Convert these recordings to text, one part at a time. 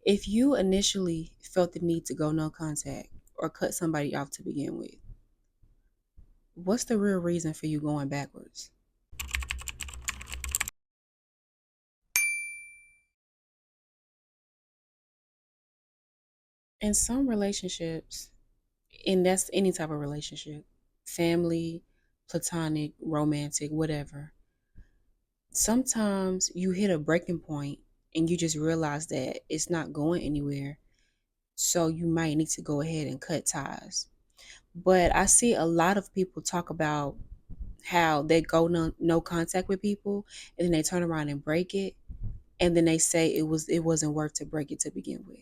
If you initially felt the need to go no contact or cut somebody off to begin with, what's the real reason for you going backwards? In some relationships, and that's any type of relationship, family, platonic, romantic, whatever, sometimes you hit a breaking point and you just realize that it's not going anywhere. So you might need to go ahead and cut ties. But I see a lot of people talk about how they go no contact with people and then they turn around and break it, and then they say it wasn't worth to break it to begin with.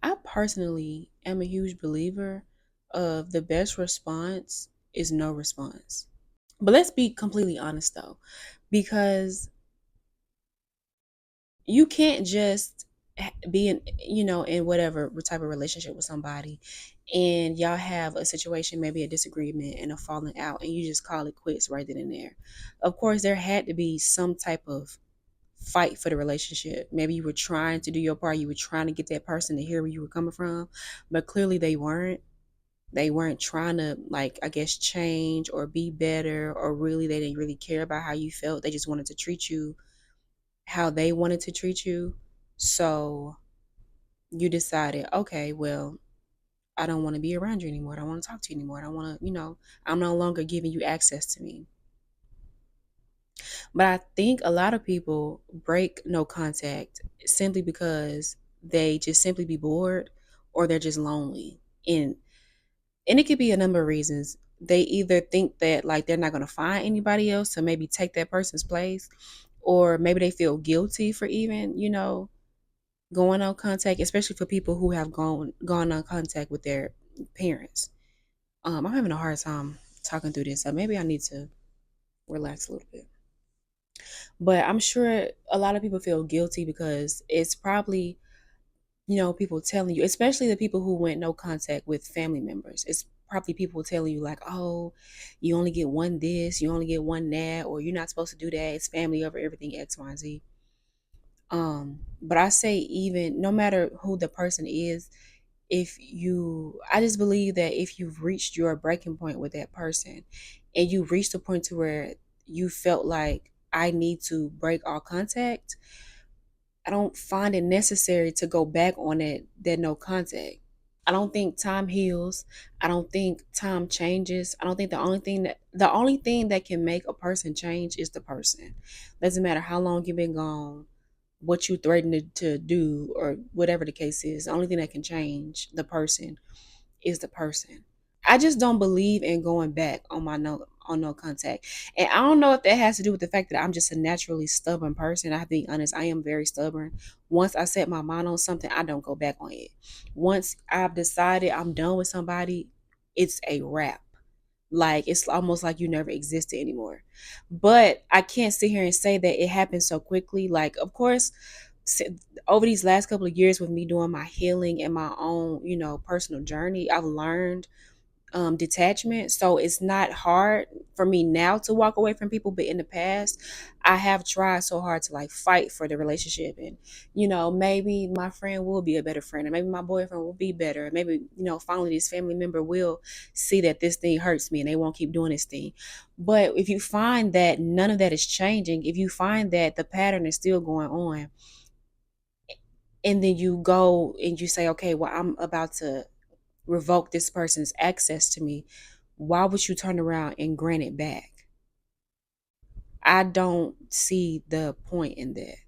I personally am a huge believer of the best response is no response. But let's be completely honest though, because you can't just be in whatever type of relationship with somebody, and y'all have a situation, maybe a disagreement and a falling out, and you just call it quits right then and there. Of course there had to be some type of fight for the relationship. Maybe you were trying to do your part, you were trying to get that person to hear where you were coming from, but clearly they weren't trying to, like, I guess, change or be better, or really they didn't really care about how you felt. They just wanted to treat you how they wanted to treat you. So you decided, okay, well, I don't want to be around you anymore. I don't want to talk to you anymore. I don't want to, I'm no longer giving you access to me. But I think a lot of people break no contact simply because they just simply be bored, or they're just lonely. And it could be a number of reasons. They either think that, like, they're not going to find anybody else to maybe take that person's place, or maybe they feel guilty for even, going on contact, especially for people who have gone on contact with their parents. I'm having a hard time talking through this, so maybe I need to relax a little bit. But I'm sure a lot of people feel guilty because it's probably, people telling you, especially the people who went no contact with family members. It's probably people telling you, like, oh, you only get one this, you only get one that, or you're not supposed to do that. It's family over everything, X, Y, and Z. But I say, even no matter who the person is, I just believe that if you've reached your breaking point with that person, and you reached the point to where you felt like, I need to break all contact, I don't find it necessary to go back on that no contact. I don't think time heals. I don't think time changes. I don't think the only thing that can make a person change is the person. Doesn't matter how long you've been gone, what you threatened to do, or whatever the case is. The only thing that can change the person is the person. I just don't believe in going back on no contact. And I don't know if that has to do with the fact that I'm just a naturally stubborn person. I have to be honest, I am very stubborn. Once I set my mind on something, I don't go back on it. Once I've decided I'm done with somebody, it's a wrap. Like, it's almost like you never existed anymore. But I can't sit here and say that it happened so quickly. Like, of course, s- over these last couple of years with me doing my healing and my own, personal journey, I've learned detachment. So it's not hard for me now to walk away from people. But in the past, I have tried so hard to, like, fight for the relationship. And, maybe my friend will be a better friend, or maybe my boyfriend will be better. Maybe, finally this family member will see that this thing hurts me and they won't keep doing this thing. But if you find that none of that is changing, if you find that the pattern is still going on, and then you go and you say, okay, well, I'm about to revoke this person's access to me, why would you turn around and grant it back? I don't see the point in that.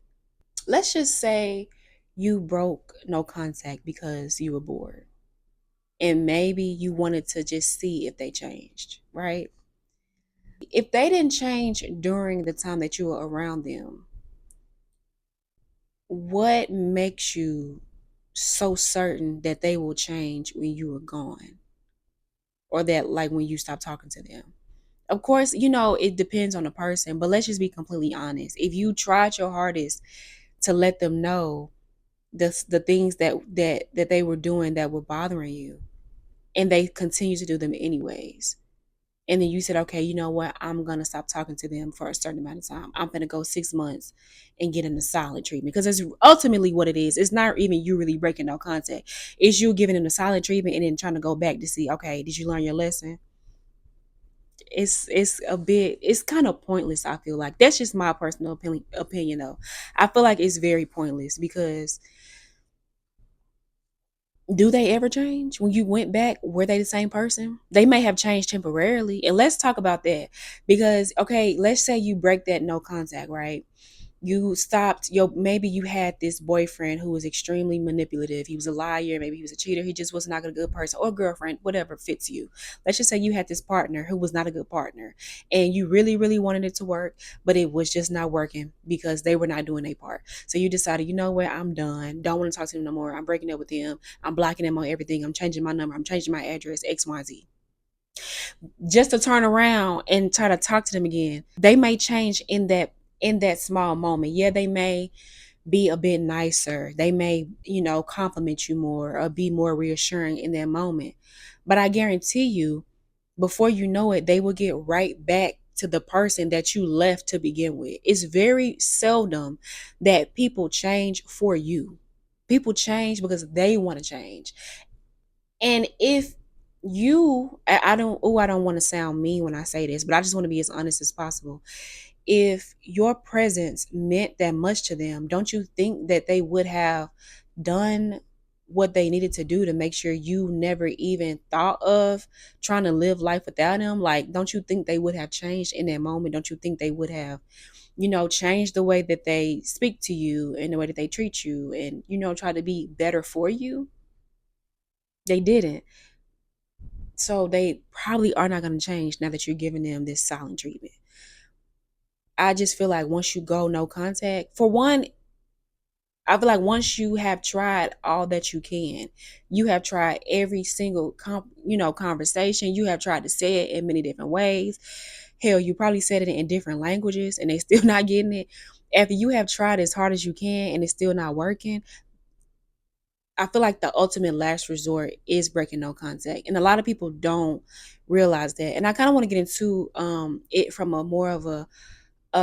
Let's just say you broke no contact because you were bored, and maybe you wanted to just see if they changed, right? If they didn't change during the time that you were around them, what makes you so certain that they will change when you are gone, or that, like, when you stop talking to them? Of course, it depends on the person, but let's just be completely honest. If you tried your hardest to let them know the things that they were doing that were bothering you, and they continue to do them anyways, and then you said, okay, you know what, I'm gonna stop talking to them for a certain amount of time. I'm gonna go 6 months and get into silent treatment, because it's ultimately what it is. It's not even you really breaking no contact. It's you giving them the silent treatment and then trying to go back to see, okay, did you learn your lesson? It's a bit, it's kind of pointless. I feel like that's just my personal opinion though. I feel like it's very pointless, because do they ever change? When you went back, were they the same person? They may have changed temporarily. And let's talk about that. Because, okay, let's say you break that no contact, right? You stopped your, maybe you had this boyfriend who was extremely manipulative. He was a liar, maybe he was a cheater, he just was not a good person, or girlfriend, whatever fits you. Let's just say you had this partner who was not a good partner, and you really really wanted it to work, but it was just not working because they were not doing their part. So you decided, you know what, I'm done, don't want to talk to him no more, I'm breaking up with him, I'm blocking him on everything, I'm changing my number, I'm changing my address, XYZ, just to turn around and try to talk to them again. They may change in that small moment. Yeah, they may be a bit nicer. They may, compliment you more or be more reassuring in that moment. But I guarantee you, before you know it, they will get right back to the person that you left to begin with. It's very seldom that people change for you. People change because they want to change. And if I don't want to sound mean when I say this, but I just want to be as honest as possible. If your presence meant that much to them, don't you think that they would have done what they needed to do to make sure you never even thought of trying to live life without them? Like, don't you think they would have changed in that moment? Don't you think they would have, changed the way that they speak to you and the way that they treat you and, try to be better for you? They didn't. So they probably are not going to change now that you're giving them this silent treatment. I just feel like once you go no contact, for one, I feel like once you have tried all that you can, you have tried every single conversation, you have tried to say it in many different ways. Hell, you probably said it in different languages and they still not getting it. After you have tried as hard as you can and it's still not working, I feel like the ultimate last resort is breaking no contact. And a lot of people don't realize that. And I kind of want to get into it from a more of a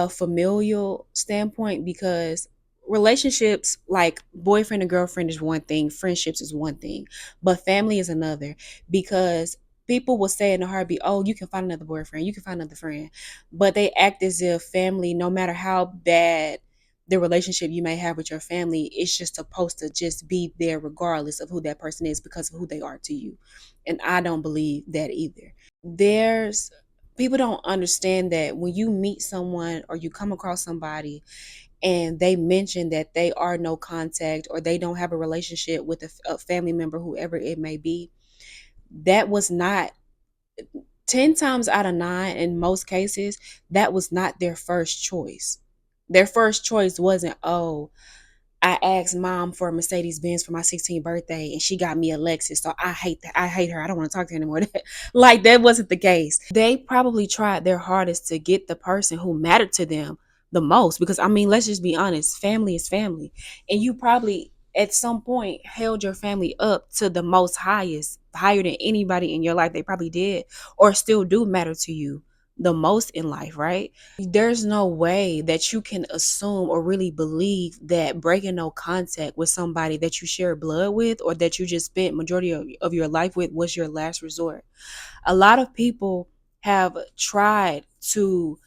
familial standpoint, because relationships like boyfriend and girlfriend is one thing, friendships is one thing, but family is another. Because people will say in a heartbeat, oh, you can find another boyfriend, you can find another friend, but they act as if family, no matter how bad the relationship you may have with your family, it's just supposed to just be there regardless of who that person is because of who they are to you. And I don't believe that either. There's People don't understand that when you meet someone or you come across somebody and they mention that they are no contact or they don't have a relationship with a family member, whoever it may be, that was not, 10 times out of 9 in most cases, that was not their first choice. Their first choice wasn't, oh, I asked mom for a Mercedes Benz for my 16th birthday and she got me a Lexus. So I hate that. I hate her. I don't want to talk to her anymore. Like, that wasn't the case. They probably tried their hardest to get the person who mattered to them the most, because I mean, let's just be honest, family is family. And you probably at some point held your family up to the most highest, higher than anybody in your life. They probably did or still do matter to you the most in life, right? There's no way that you can assume or really believe that breaking no contact with somebody that you share blood with or that you just spent majority of your life with was your last resort. A lot of people have tried to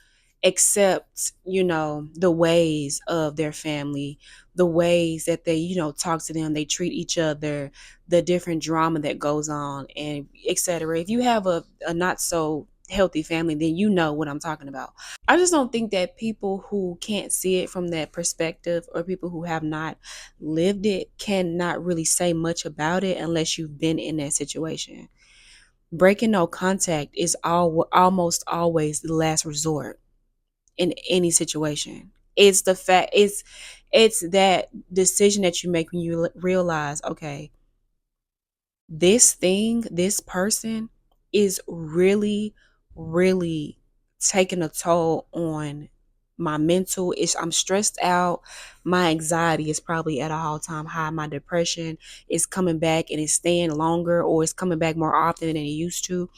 accept, the ways of their family, the ways that they, talk to them, they treat each other, the different drama that goes on, and etc. If you have a not so healthy family, then you know what I'm talking about. I just don't think that people who can't see it from that perspective or people who have not lived it cannot really say much about it unless you've been in that situation. Breaking no contact is almost always the last resort in any situation. It's the fact, it's that decision that you make when you realize, okay, this person is really, really taking a toll on my mental. I'm stressed out. My anxiety is probably at a all-time high. My depression is coming back and it's staying longer, or it's coming back more often than it used to.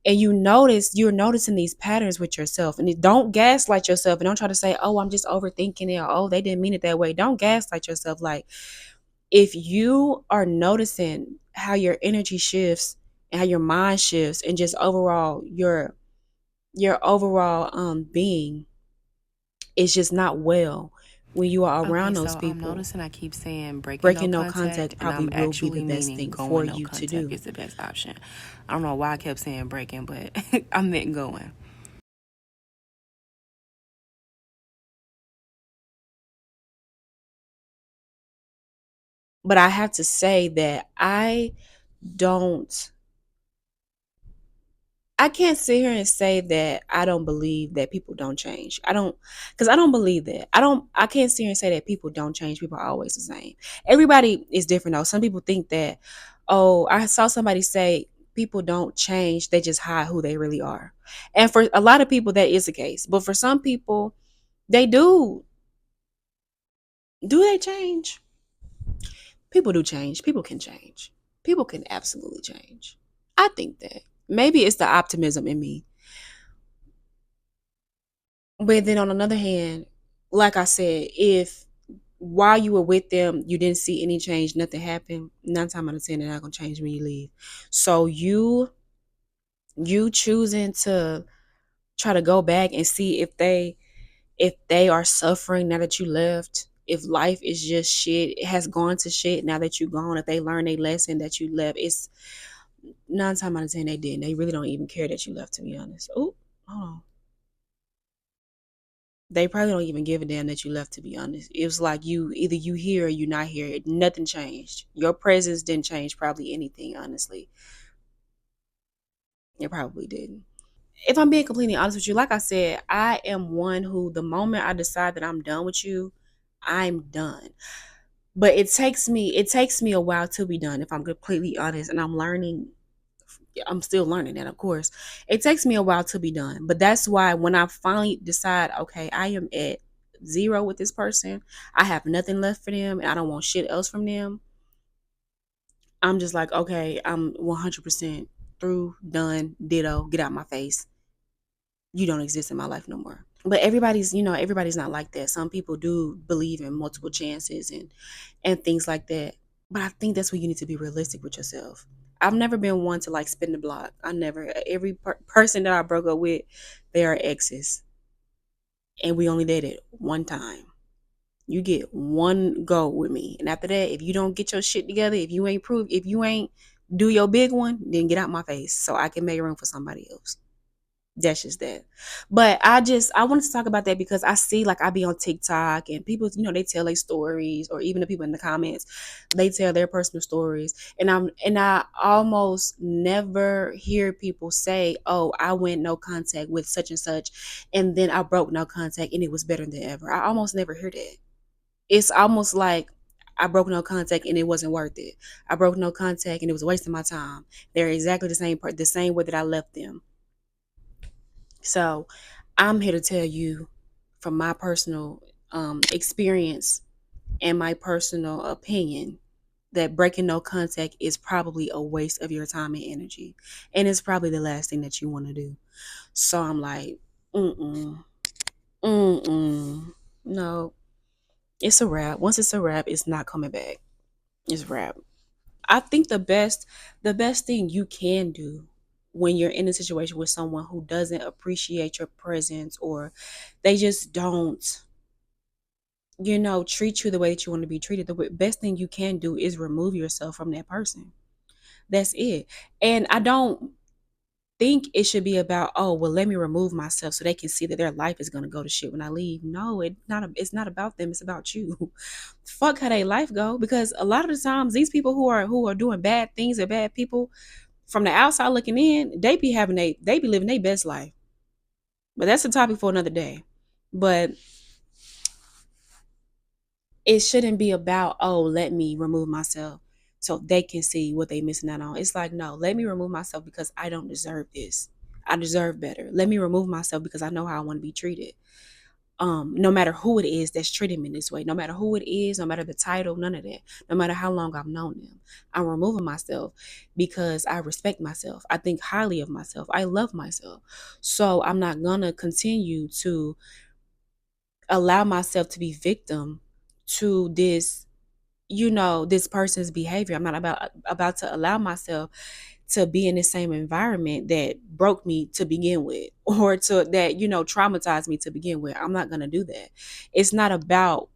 and you're noticing these patterns with yourself. And don't gaslight yourself, and don't try to say, oh, I'm just overthinking it, or oh, they didn't mean it that way. Don't gaslight yourself. Like, if you are noticing how your energy shifts and how your mind shifts, and just overall your overall being is just not well when you are Okay, around those so I'm people, noticing I keep saying breaking no breaking no contact, contact and probably I'm will be the actually best meaning thing for going no you to contact do. is the best option. I don't know why I kept saying breaking, but I meant going. But I have to say that don't I can't sit here and say that I don't believe that people don't change. I don't, because I don't believe that. I can't sit here and say that people don't change. People are always the same. Everybody is different though. Some people think that, oh, I saw somebody say people don't change. They just hide who they really are. And for a lot of people, that is the case. But for some people, they do. Do they change? People do change. People can change. People can absolutely change. I think that. Maybe it's the optimism in me. But then on another hand, like I said, if while you were with them, you didn't see any change, nothing happened, 9 times out of 10, they're not gonna change when you leave. So you choosing to try to go back and see if they are suffering now that you left, if life is just shit, it has gone to shit now that you're gone, if they learned a lesson that you left, it's 9 times out of 10 they didn't. They really don't even care that you left, to be honest. Oh, hold on. They probably don't even give a damn that you left, to be honest. It was like you either you here or you not here. Nothing changed. Your presence didn't change probably anything, honestly. It probably didn't. If I'm being completely honest with you, like I said, I am one who the moment I decide that I'm done with you, I'm done. But it takes me a while to be done, if I'm completely honest. And I'm still learning that, of course. It takes me a while to be done. But that's why when I finally decide, okay, I am at zero with this person, I have nothing left for them, and I don't want shit else from them, I'm just like, okay, I'm 100% through, done, ditto, get out my face. You don't exist in my life no more. But everybody's not like that. Some people do believe in multiple chances and things like that. But I think that's where you need to be realistic with yourself. I've never been one to like spin the block. I never. Every person that I broke up with, they are exes, and we only dated one time. You get one go with me, and after that, if you don't get your shit together, if you ain't do your big one, then get out my face so I can make room for somebody else. That's just that. But I wanted to talk about that because I see, like, I be on TikTok and people, they tell their stories, or even the people in the comments, they tell their personal stories. And I almost never hear people say, oh, I went no contact with such and such, and then I broke no contact and it was better than ever. I almost never hear that. It's almost like I broke no contact and it wasn't worth it. I broke no contact and it was wasting my time. They're exactly the same way that I left them. So I'm here to tell you from my personal experience and my personal opinion that breaking no contact is probably a waste of your time and energy. And it's probably the last thing that you want to do. So I'm like, mm-mm, mm-mm. No, it's a wrap. Once it's a wrap, it's not coming back. It's a wrap. I think the best thing you can do when you're in a situation with someone who doesn't appreciate your presence, or they just don't, treat you the way that you want to be treated, the best thing you can do is remove yourself from that person. That's it. And I don't think it should be about, oh, well, let me remove myself so they can see that their life is going to go to shit when I leave. No, it's not about them. It's about you. Fuck how they life go, because a lot of the times these people who are doing bad things or bad people, from the outside looking in, they be living their best life. But that's a topic for another day. But it shouldn't be about, oh, let me remove myself so they can see what they missing out on. It's like, no, let me remove myself because I don't deserve this. I deserve better. Let me remove myself because I know how I want to be treated. No matter who it is that's treating me this way, no matter who it is, no matter the title, none of that, no matter how long I've known them, I'm removing myself because I respect myself. I think highly of myself. I love myself. So I'm not gonna continue to allow myself to be victim to this, this person's behavior. I'm not about to allow myself to be in the same environment that broke me to begin with, or to that, traumatized me to begin with. I'm not going to do that. It's not about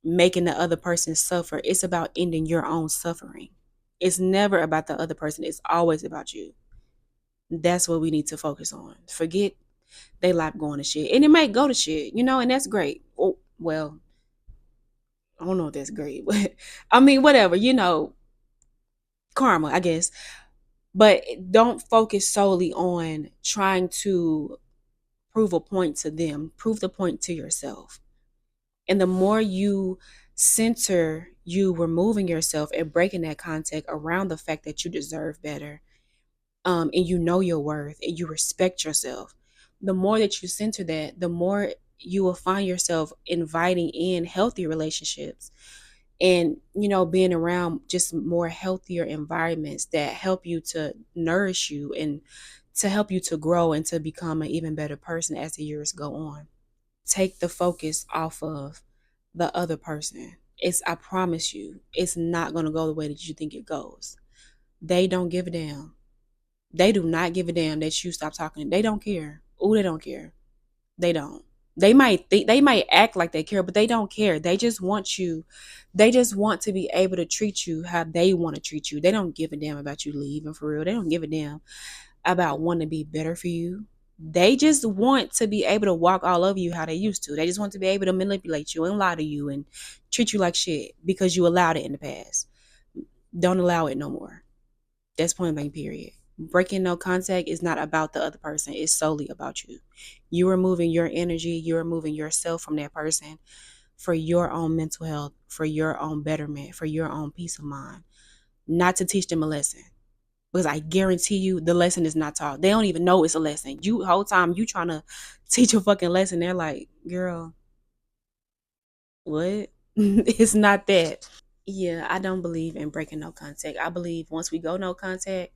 making the other person suffer. It's about ending your own suffering. It's never about the other person. It's always about you. That's what we need to focus on. Forget they life going to shit. And it might go to shit, and that's great. Oh, well, I don't know if that's great, but I mean, whatever, karma, I guess. But don't focus solely on trying to prove a point to them. Prove the point to yourself. And the more you center you removing yourself and breaking that contact around the fact that you deserve better, and you know your worth and you respect yourself, the more that you center that, the more you will find yourself inviting in healthy relationships, and being around just more healthier environments that help you to nourish you and to help you to grow and to become an even better person as the years go on. Take the focus off of the other person. I promise you, it's not going to go the way that you think it goes. They don't give a damn. They do not give a damn that you stop talking. They don't care. Oh, they don't care. They don't. They might act like they care, but they don't care. They just want you. They just want to be able to treat you how they want to treat you. They don't give a damn about you leaving for real. They don't give a damn about wanting to be better for you. They just want to be able to walk all over you how they used to. They just want to be able to manipulate you and lie to you and treat you like shit because you allowed it in the past. Don't allow it no more. That's point blank, period. Breaking no contact is not about the other person. It's solely about you. You're removing your energy. You're removing yourself from that person for your own mental health, for your own betterment, for your own peace of mind. Not to teach them a lesson. Because I guarantee you the lesson is not taught. They don't even know it's a lesson. You whole time you trying to teach a fucking lesson. They're like, girl, what? It's not that. Yeah, I don't believe in breaking no contact. I believe once we go no contact,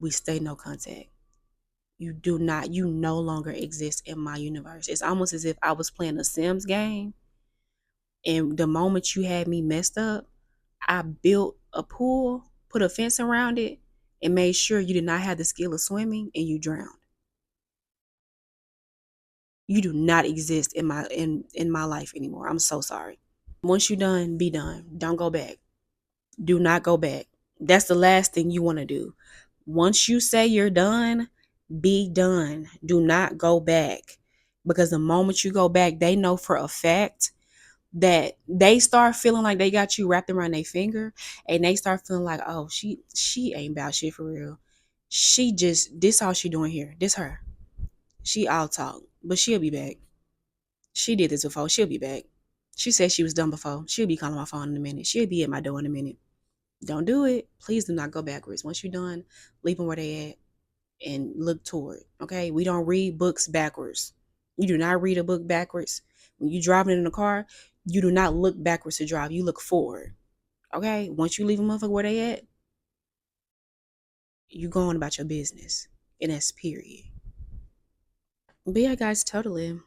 we stay no contact. You no longer exist in my universe. It's almost as if I was playing a Sims game, and the moment you had me messed up, I built a pool, put a fence around it, and made sure you did not have the skill of swimming and you drowned. You do not exist in my life anymore. I'm so sorry. Once you're done, be done. Don't go back. Do not go back. That's the last thing you want to do. Once you say you're done, be done. Do not go back. Because the moment you go back, they know for a fact that they start feeling like they got you wrapped around their finger, and they start feeling like, oh, she ain't about shit for real. She just, this all she doing here. This her. She all talk, but she'll be back. She did this before. She'll be back. She said she was done before. She'll be calling my phone in a minute. She'll be at my door in a minute. Don't do it. Please do not go backwards. Once you're done, leave them where they at and look toward. Okay? We don't read books backwards. You do not read a book backwards. When you're driving in the car, you do not look backwards to drive. You look forward. Okay? Once you leave a motherfucker where they at, you go on about your business. And that's period. But yeah, guys, totally.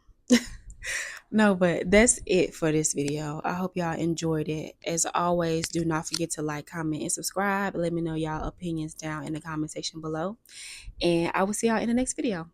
No, but that's it for this video. I hope y'all enjoyed it. As always, do not forget to like, comment, and subscribe. Let me know y'all opinions down in the comment section below. And I will see y'all in the next video.